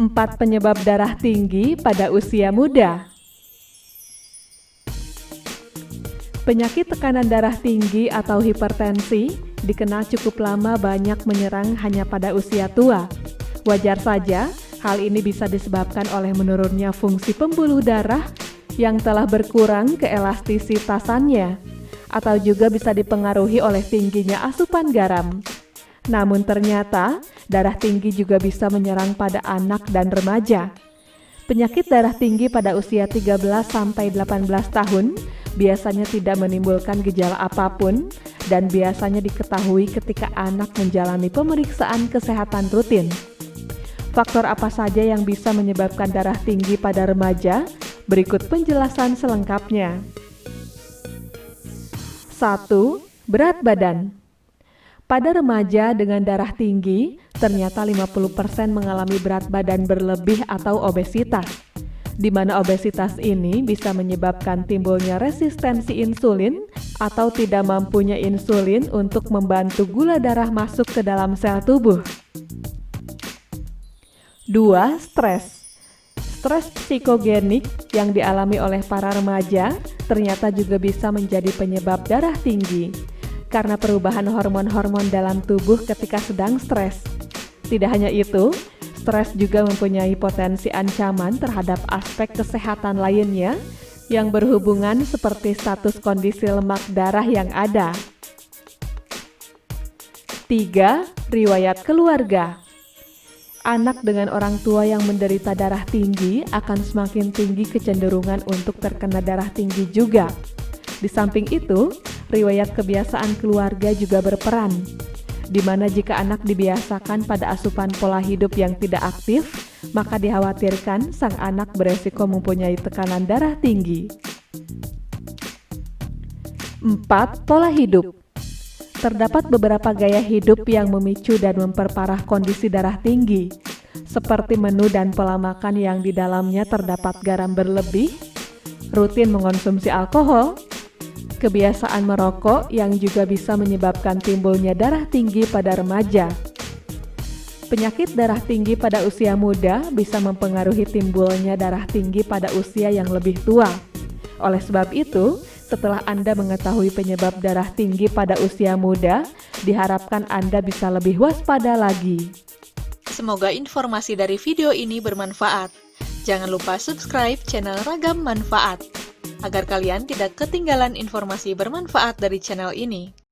4 penyebab darah tinggi pada usia muda. Penyakit tekanan darah tinggi atau hipertensi dikenal cukup lama banyak menyerang hanya pada usia tua. Wajar saja, hal ini bisa disebabkan oleh menurunnya fungsi pembuluh darah yang telah berkurang keelastisitasannya, atau juga bisa dipengaruhi oleh tingginya asupan garam. Namun ternyata, darah tinggi juga bisa menyerang pada anak dan remaja. Penyakit darah tinggi pada usia 13-18 tahun biasanya tidak menimbulkan gejala apapun dan biasanya diketahui ketika anak menjalani pemeriksaan kesehatan rutin. Faktor apa saja yang bisa menyebabkan darah tinggi pada remaja? Berikut penjelasan selengkapnya. 1. Berat badan. Pada remaja dengan darah tinggi, ternyata 50% mengalami berat badan berlebih atau obesitas, di mana obesitas ini bisa menyebabkan timbulnya resistensi insulin atau tidak mampunya insulin untuk membantu gula darah masuk ke dalam sel tubuh. 2. Stres. Stres psikogenik yang dialami oleh para remaja ternyata juga bisa menjadi penyebab darah tinggi karena perubahan hormon-hormon dalam tubuh ketika sedang stres. Tidak hanya itu, stres juga mempunyai potensi ancaman terhadap aspek kesehatan lainnya yang berhubungan seperti status kondisi lemak darah yang ada. 3. Riwayat keluarga. Anak dengan orang tua yang menderita darah tinggi akan semakin tinggi kecenderungan untuk terkena darah tinggi juga. Di samping itu, riwayat kebiasaan keluarga juga berperan, di mana jika anak dibiasakan pada asupan pola hidup yang tidak aktif, maka dikhawatirkan sang anak beresiko mempunyai tekanan darah tinggi. 4. Pola hidup. Terdapat beberapa gaya hidup yang memicu dan memperparah kondisi darah tinggi, seperti menu dan pola makan yang di dalamnya terdapat garam berlebih, rutin mengonsumsi alkohol, kebiasaan merokok yang juga bisa menyebabkan timbulnya darah tinggi pada remaja. Penyakit darah tinggi pada usia muda bisa mempengaruhi timbulnya darah tinggi pada usia yang lebih tua. Oleh sebab itu, setelah Anda mengetahui penyebab darah tinggi pada usia muda, diharapkan Anda bisa lebih waspada lagi. Semoga informasi dari video ini bermanfaat. Jangan lupa subscribe channel Ragam Manfaat, agar kalian tidak ketinggalan informasi bermanfaat dari channel ini.